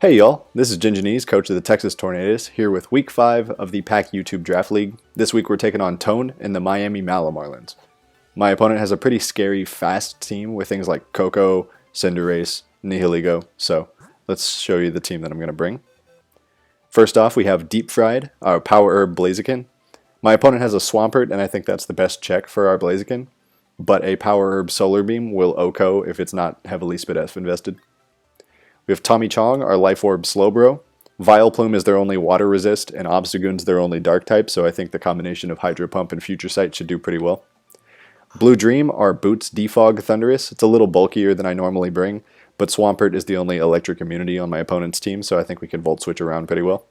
Hey y'all, this is Ginginese, coach of the Texas Tornadus, here with Week 5 of the PAC YouTube Draft League. This week we're taking on Tone and the Miami Malamarlins. My opponent has a pretty scary, fast team with things like Coco, Cinderace, Nihiligo, so let's show you the team that I'm going to bring. First off, we have Deep Fried, our Power Herb BLAZIKEN. My opponent has a Swampert, and I think that's the best check for our BLAZIKEN, but a Power Herb Solar Beam will OHKO if it's not heavily SpDef invested. We have Tommy Chong, our Life Orb Slowbro. Vileplume is their only water resist, and Obstagoon's their only dark type, so I think the combination of Hydro Pump and Future Sight should do pretty well. Blue Dream, our Boots Defog Thundurus. It's a little bulkier than I normally bring, but Swampert is the only electric immunity on my opponent's team, so I think we can Volt Switch around pretty well.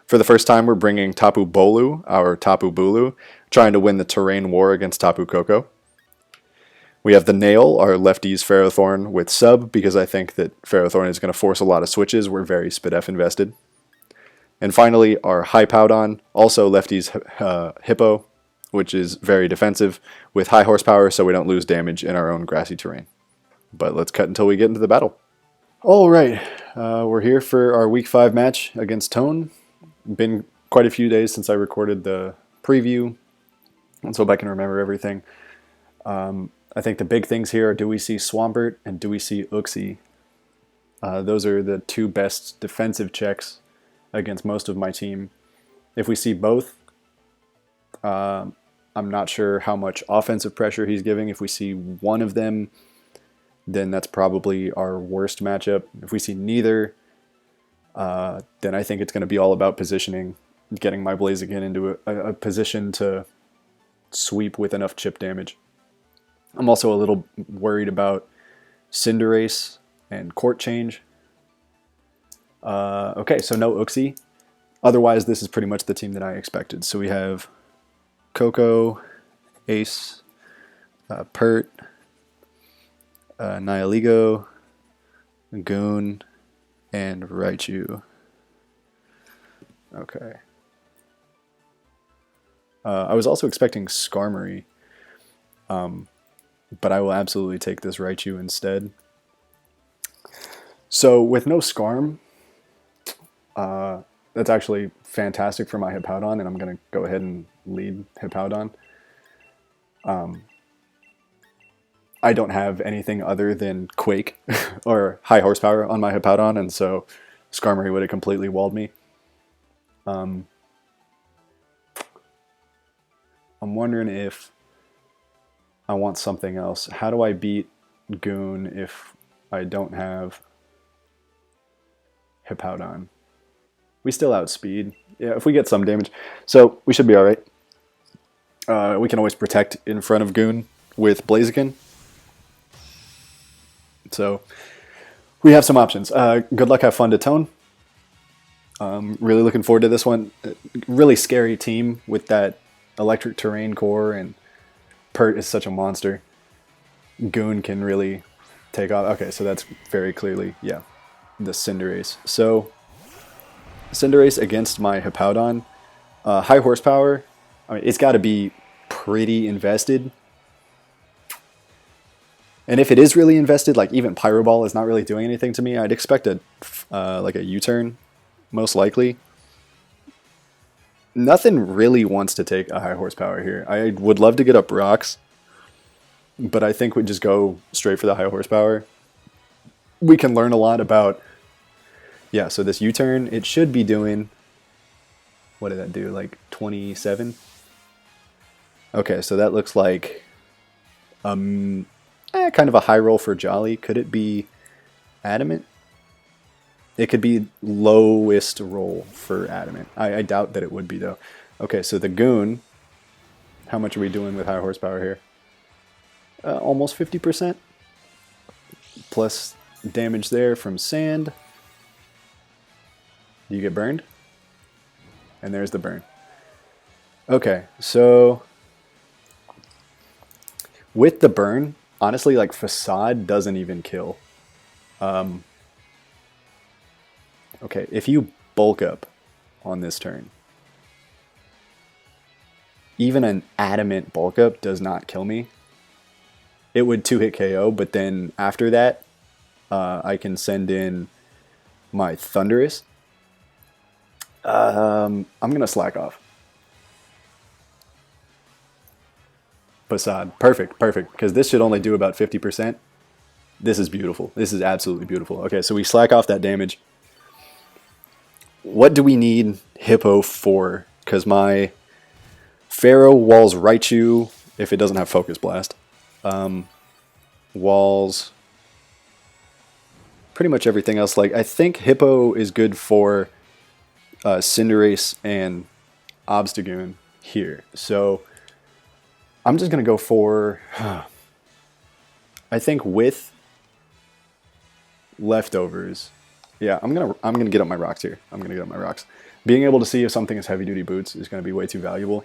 For the first time, we're bringing Tapu Bolu, our Tapu Bulu, trying to win the terrain war against Tapu Koko. We have the Nail, our lefties Ferrothorn with sub, because I think that Ferrothorn is going to force a lot of switches. We're very SpDef invested. And finally, our Highpowdon, also lefties Hippo, which is very defensive, with high horsepower so we don't lose damage in our own grassy terrain. But let's cut until we get into the battle. Alright, we're here for our Week 5 match against Tone. Been quite a few days since I recorded the preview, let's hope I can remember everything. I think the big things here are, do we see Swampert and do we see Uxie? Those are the two best defensive checks against most of my team. If we see both, I'm not sure how much offensive pressure he's giving. If we see one of them, then that's probably our worst matchup. If we see neither, then I think it's going to be all about positioning, getting my BLAZIKEN into a position to sweep with enough chip damage. I'm also a little worried about Cinderace and Court Change. Okay, so no Uxie. Otherwise, this is pretty much the team that I expected. So we have Coco, Ace, Pert, Nihiligo, Goon, and Raichu. Okay. I was also expecting Skarmory. But I will absolutely take this Raichu instead. So with no Skarm, that's actually fantastic for my Hippowdon, and I'm going to go ahead and lead Hippowdon. I don't have anything other than Quake or high horsepower on my Hippowdon, and so Skarmory would have completely walled me. I'm wondering if I want something else. How do I beat Goon if I don't have Hippowdon? We still outspeed. Yeah, if we get some damage. So we should be alright. We can always protect in front of Goon with BLAZIKEN. So we have some options. Good luck, have fun to Tone. Really looking forward to this one. Really scary team with that electric terrain core, and Pert is such a monster. Goon can really take off. Okay, so that's very clearly, yeah, the Cinderace. So, Cinderace against my Hippowdon. High horsepower. I mean, it's got to be pretty invested. And if it is really invested, like even Pyro Ball is not really doing anything to me, I'd expect like a U-turn, most likely. Nothing really wants to take a high horsepower here. I would love to get up rocks, but I think we just go straight for the high horsepower. We can learn a lot about, yeah, so this U-turn, it should be doing, what did that do, like 27? Okay, so that looks like kind of a high roll for Jolly. Could it be Adamant? It could be lowest roll for Adamant. I doubt that it would be, though. Okay, so the Goon, how much are we doing with high horsepower here? Almost 50%. Plus damage there from Sand. Do you get burned? And there's the burn. Okay, so with the burn, honestly, like Facade doesn't even kill. Okay, if you bulk up on this turn, even an Adamant bulk up does not kill me. It would 2-hit KO, but then after that, I can send in my Thunderous. I'm going to slack off. Facade. Perfect, perfect. Because this should only do about 50%. This is beautiful. This is absolutely beautiful. Okay, so we slack off that damage. What do we need Hippo for? Because my Pharaoh walls Raichu if it doesn't have Focus Blast. Walls pretty much everything else. Like, I think Hippo is good for Cinderace and Obstagoon here. So I'm just going to go for, I think with leftovers. Yeah, I'm gonna get up my rocks here. I'm gonna get up my rocks. Being able to see if something is heavy duty boots is gonna be way too valuable.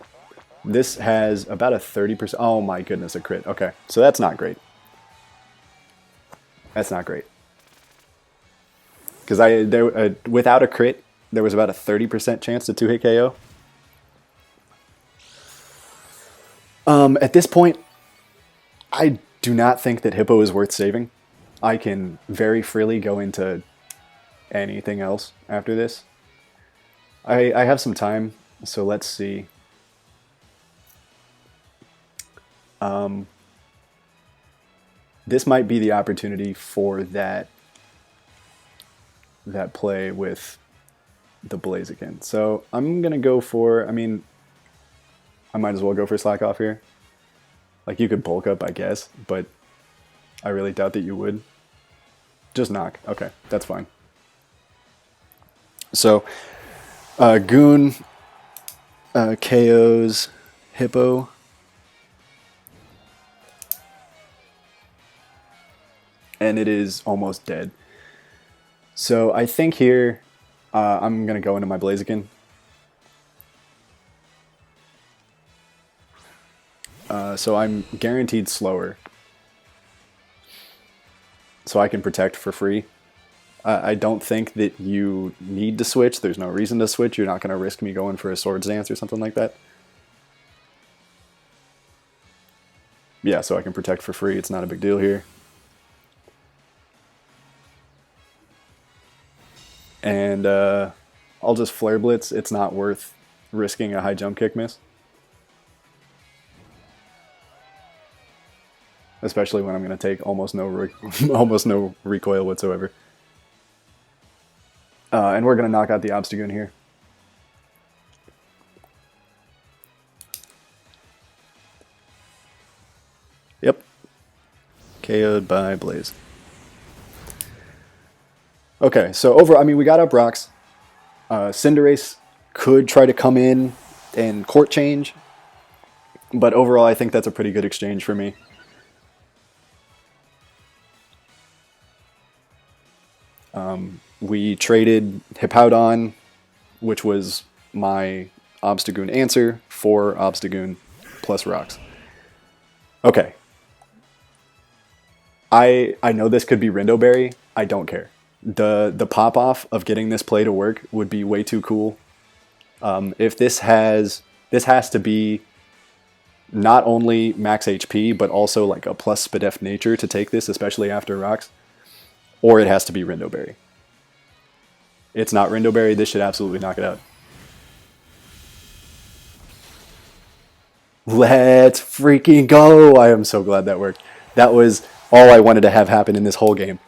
This has about a 30%. Oh my goodness, a crit. Okay, so that's not great. That's not great. Because without a crit, there was about a 30% chance to 2-hit KO. At this point, I do not think that Hippo is worth saving. I can very freely go into anything else after this. I have some time, so let's see. This might be the opportunity for that play with the Blaziken. So I'm gonna go for, I mean, I might as well go for slack off here. Like, you could bulk up, I guess, but I really doubt that you would. Just knock. Okay, that's fine. So, Goon KOs Hippo. And it is almost dead. So I think here I'm going to go into my Blaziken. So I'm guaranteed slower. So I can protect for free. I don't think that you need to switch. There's no reason to switch. You're not going to risk me going for a Swords Dance or something like that. Yeah, so I can protect for free. It's not a big deal here. And I'll just Flare Blitz. It's not worth risking a high jump kick miss. Especially when I'm going to take almost no recoil whatsoever. And we're going to knock out the Obstagoon here. Yep. KO'd by Blaze. Okay, so I mean, we got up rocks. Cinderace could try to come in and court change. But overall, I think that's a pretty good exchange for me. We traded Hippowdon, which was my Obstagoon answer, for Obstagoon plus rocks. Okay. I know this could be Rindoberry. I don't care. The pop-off of getting this play to work would be way too cool. If this has to be not only max HP, but also like a plus Spadef nature to take this, especially after rocks. Or it has to be Rindoberry. It's not Rindoberry. This should absolutely knock it out. Let's freaking go! I am so glad that worked. That was all I wanted to have happen in this whole game.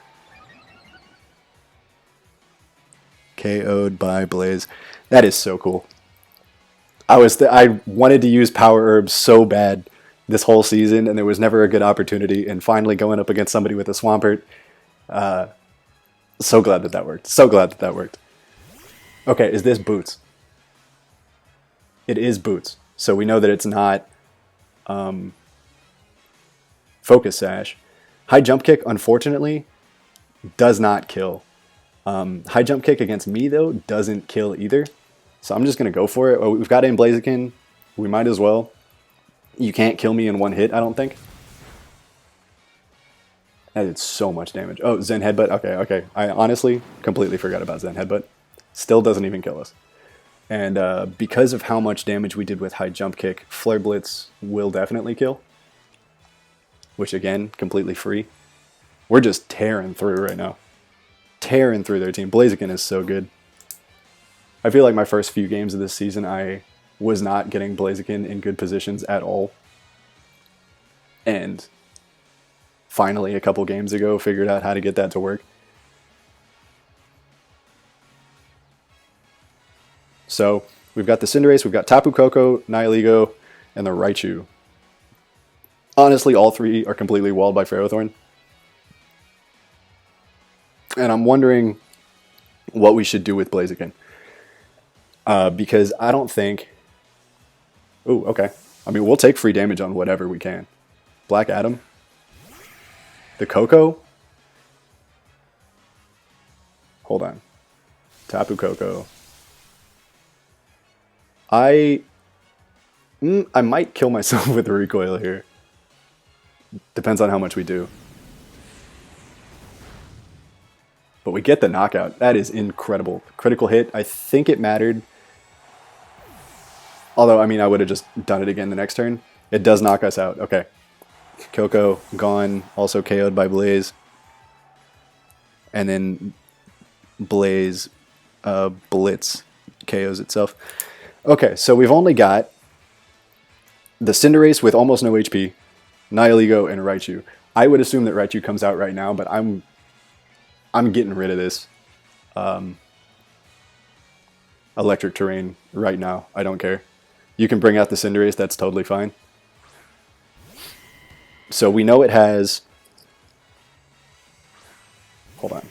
KO'd by Blaze. That is so cool. I wanted to use Power Herbs so bad this whole season, and there was never a good opportunity, and finally going up against somebody with a Swampert. So glad that worked. So glad that worked. Okay, is this Boots? It is Boots. So we know that it's not Focus Sash. High Jump Kick, unfortunately, does not kill. High Jump Kick against me, though, doesn't kill either. So I'm just going to go for it. Oh, we've got it in Blaziken. We might as well. You can't kill me in one hit, I don't think. That did so much damage. Oh, Zen Headbutt. Okay. I honestly completely forgot about Zen Headbutt. Still doesn't even kill us. And because of how much damage we did with High Jump Kick, Flare Blitz will definitely kill. Which, again, completely free. We're just tearing through right now. tearing through their team. Blaziken is so good. I feel like my first few games of this season, I was not getting Blaziken in good positions at all. And finally, a couple games ago, figured out how to get that to work. So we've got the Cinderace, we've got Tapu Koko, Nihilego, and the Raichu. Honestly, all three are completely walled by Ferrothorn. And I'm wondering what we should do with Blaziken. Because I don't think... Ooh, okay. I mean, we'll take free damage on whatever we can. Black Adam. The Koko. Hold on. Tapu Koko. I might kill myself with a recoil here. Depends on how much we do. But we get the knockout. That is incredible. Critical hit. I think it mattered. Although, I mean, I would have just done it again the next turn. It does knock us out. Okay. Koko gone. Also KO'd by Blaze. And then Blaze Blitz KOs itself. Okay, so we've only got the Cinderace with almost no HP, Nihilego, and Raichu. I would assume that Raichu comes out right now, but I'm getting rid of this electric terrain right now. I don't care. You can bring out the Cinderace, that's totally fine. So we know it has... Hold on.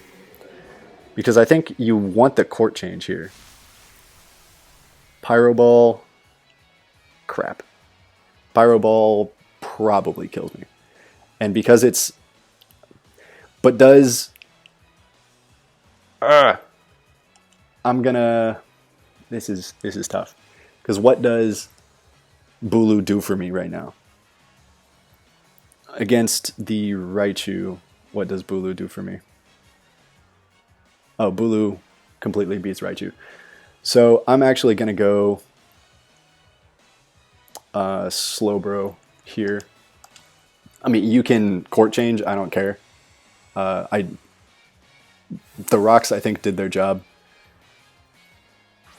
Because I think you want the court change here. Pyro Ball. Crap. Pyro Ball probably kills me. And because it's... But does... I'm gonna... This is tough. Because what does Bulu do for me right now? Against the Raichu, what does Bulu do for me? Oh, Bulu completely beats Raichu. So I'm actually going to go Slowbro here. I mean, you can court change. I don't care. The rocks, I think, did their job.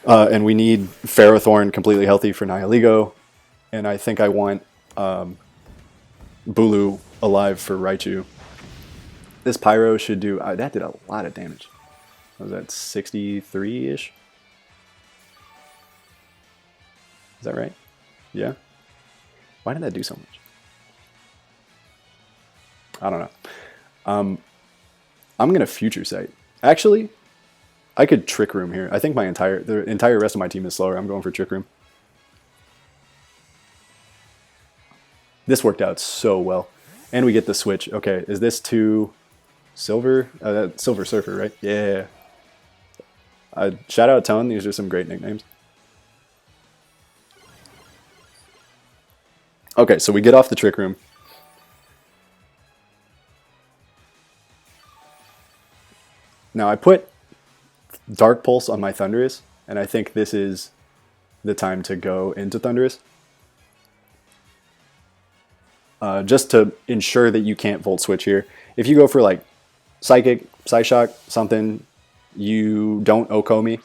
And we need Ferrothorn completely healthy for Nihilego. And I think I want Bulu alive for Raichu. This Pyro should do... that did a lot of damage. Was that 63-ish? Is that right? Yeah? Why did that do so much? I don't know. I'm going to Future Sight. Actually, I could Trick Room here. I think the entire rest of my team is slower. I'm going for Trick Room. This worked out so well. And we get the switch. Okay, is this to Silver? Silver Surfer, right? Yeah. Shout out Tone. These are some great nicknames. Okay, so we get off the Trick Room. Now I put Dark Pulse on my Thundurus, and I think this is the time to go into Thundurus. Just to ensure that you can't Volt Switch here. If you go for like Psychic, Psyshock, something, you don't Okomi.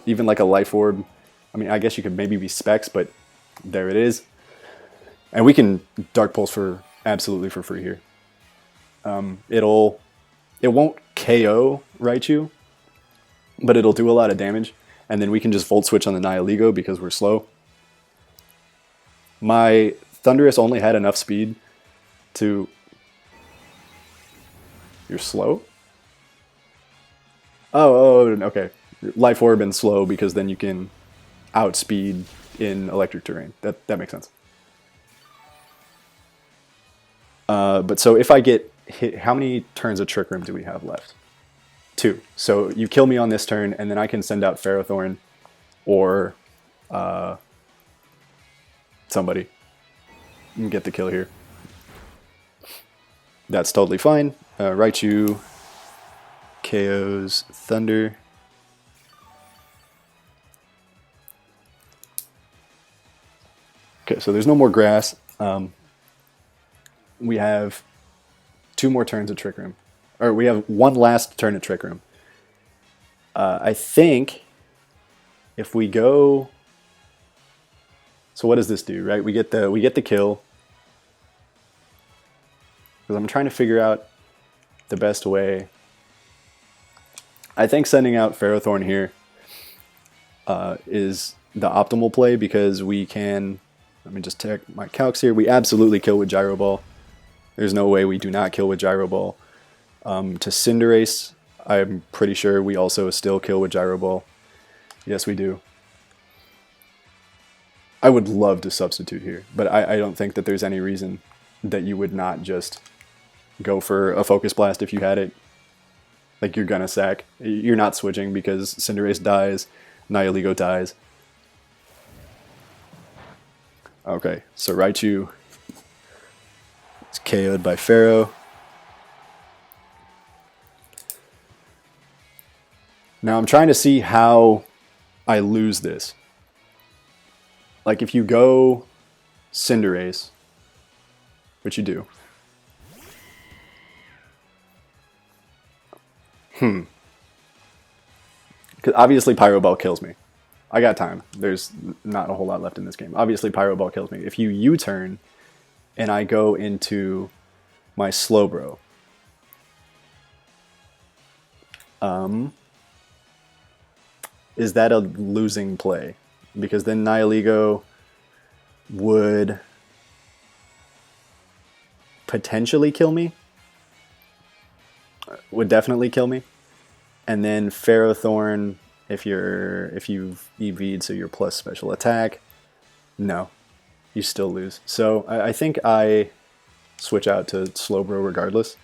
Even like a Life Orb. I mean, I guess you could maybe be Specs, but there it is. And we can Dark Pulse for absolutely for free here. It won't KO Raichu, but it'll do a lot of damage. And then we can just Volt Switch on the Nihilego because we're slow. My Thundurus only had enough speed to... You're slow? Oh, okay. Life Orb and slow because then you can outspeed in electric terrain. That makes sense. But so if I get hit, how many turns of Trick Room do we have left? 2. So you kill me on this turn, and then I can send out Ferrothorn or somebody and get the kill here. That's totally fine. Raichu KOs Thunder. Okay, so there's no more grass. We have 2 more turns of Trick Room. or we have one last turn of Trick Room. I think if we go, so what does this do, right? We get the kill. Because I'm trying to figure out the best way. I think sending out Ferrothorn here is the optimal play, because we can, let me just check my calcs here, we absolutely kill with Gyro Ball. There's no way we do not kill with Gyro Ball. To Cinderace, I'm pretty sure we also still kill with Gyro Ball. Yes, we do. I would love to substitute here, but I don't think that there's any reason that you would not just go for a Focus Blast if you had it. Like, you're gonna sack. You're not switching because Cinderace dies, Nihilego dies. Okay, so Raichu is KO'd by Pharaoh. Now I'm trying to see how I lose this. Like, if you go Cinderace, which you do. Because obviously Pyro Ball kills me. I got time. There's not a whole lot left in this game. Obviously Pyro Ball kills me. If you U-turn and I go into my Slowbro, is that a losing play? Because then Nihilego would potentially kill me. Would definitely kill me. And then Ferrothorn, if you've EV'd, so you're plus special attack, no, you still lose. So I think I switch out to Slowbro regardless.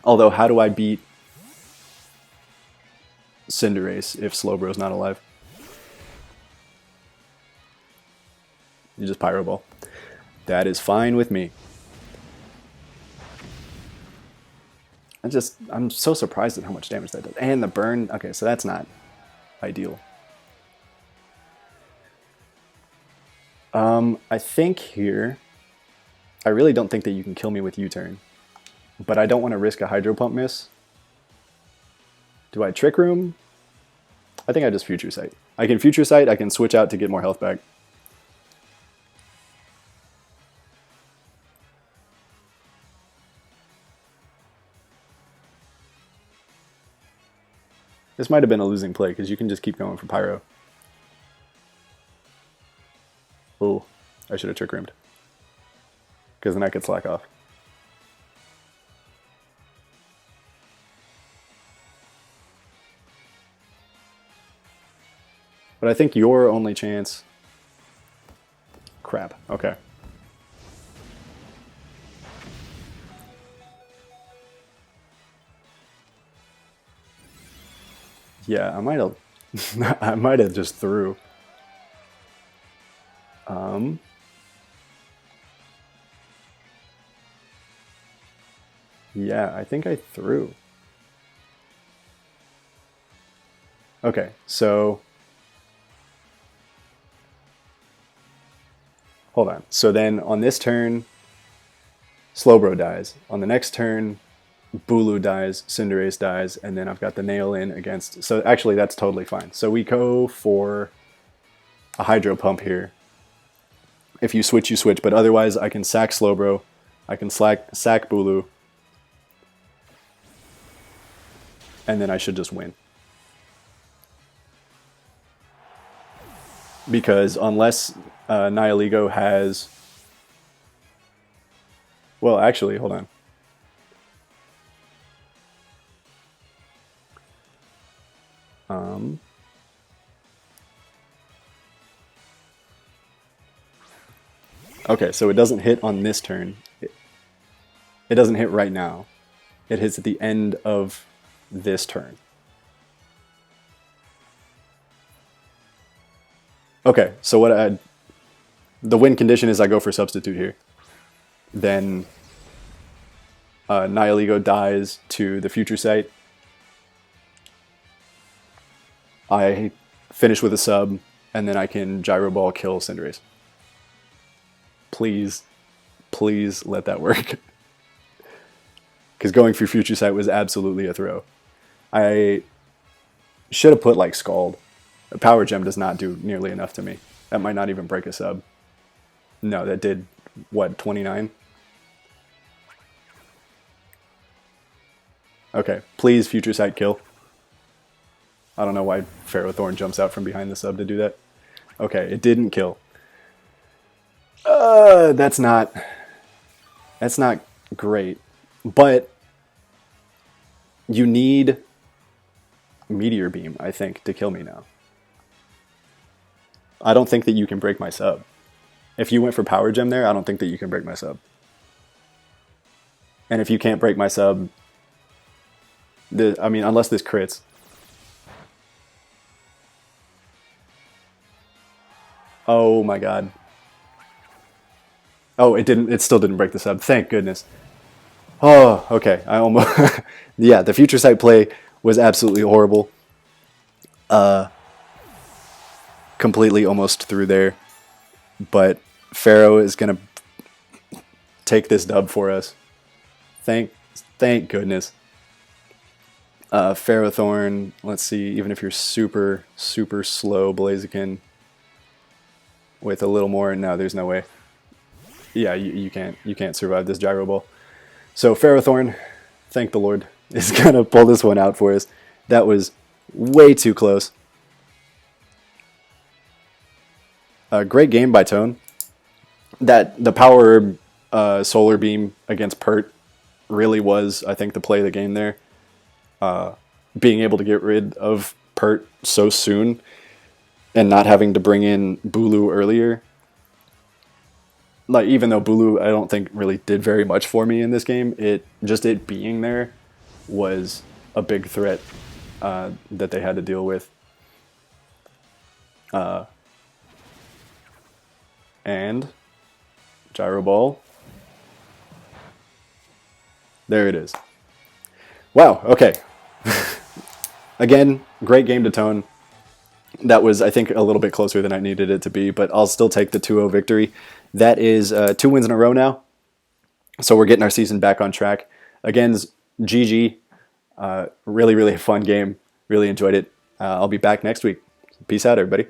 Although, how do I beat Cinderace if Slowbro's not alive? You just Pyro Ball. That is fine with me. I'm so surprised at how much damage that does. And the burn, okay, so that's not ideal. I think here, I really don't think that you can kill me with U-turn, but I don't want to risk a Hydro Pump miss. Do I Trick Room? I think I just Future Sight. I can Future Sight, I can switch out to get more health back. This might have been a losing play, because you can just keep going for Pyro. Oh, I should have Trick Roomed. Because then I could slack off. But I think your only chance... Crap, okay. Yeah, I might have I might have just threw. Yeah, I think I threw. Okay, so hold on. So then on this turn, Slowbro dies. On the next turn, Bulu dies, Cinderace dies, and then I've got the nail in against... So actually, that's totally fine. So we go for a Hydro Pump here. If you switch, you switch. But otherwise, I can sack Slowbro. I can sack Bulu. And then I should just win. Because unless Nihilego has... Well, actually, hold on. Okay, so it doesn't hit on this turn. It doesn't hit right now. It hits at the end of this turn. Okay, so the win condition is I go for substitute here. Then Nihilego dies to the Future Sight. I finish with a sub, and then I can Gyro Ball kill Cinderace. Please. Please let that work. Because going through Future Sight was absolutely a throw. I should have put like Scald. A Power Gem does not do nearly enough to me. That might not even break a sub. No, that did, what, 29? Okay, please Future Sight kill. I don't know why Ferrothorn jumps out from behind the sub to do that. Okay, it didn't kill. That's not great. But you need Meteor Beam, I think, to kill me now. I don't think that you can break my sub. If you went for Power Gem there, I don't think that you can break my sub. And if you can't break my sub, I mean, unless this crits. Oh my god. Oh, it still didn't break the sub. Thank goodness. Oh, okay. I almost... yeah, the Future Sight play was absolutely horrible. Completely almost through there. But Pharaoh is going to take this dub for us. Thank goodness. Ferrothorn, let's see, even if you're super, super slow, Blaziken, with a little more, no, there's no way. Yeah, you can't survive this Gyro Ball. So Ferrothorn, thank the Lord, is going to pull this one out for us. That was way too close. Great game by Tone. The Power Herb Solar Beam against Pert really was, I think, the play of the game there. Being able to get rid of Pert so soon and not having to bring in Bulu earlier. Like, even though Bulu, I don't think really did very much for me in this game, it being there was a big threat that they had to deal with. And Gyro Ball. There it is. Wow, okay. Again, great game to Tone. That was, I think, a little bit closer than I needed it to be, but I'll still take the 2-0 victory. That is 2 wins in a row now. So we're getting our season back on track. Again, GG. Really, really fun game. Really enjoyed it. I'll be back next week. Peace out, everybody.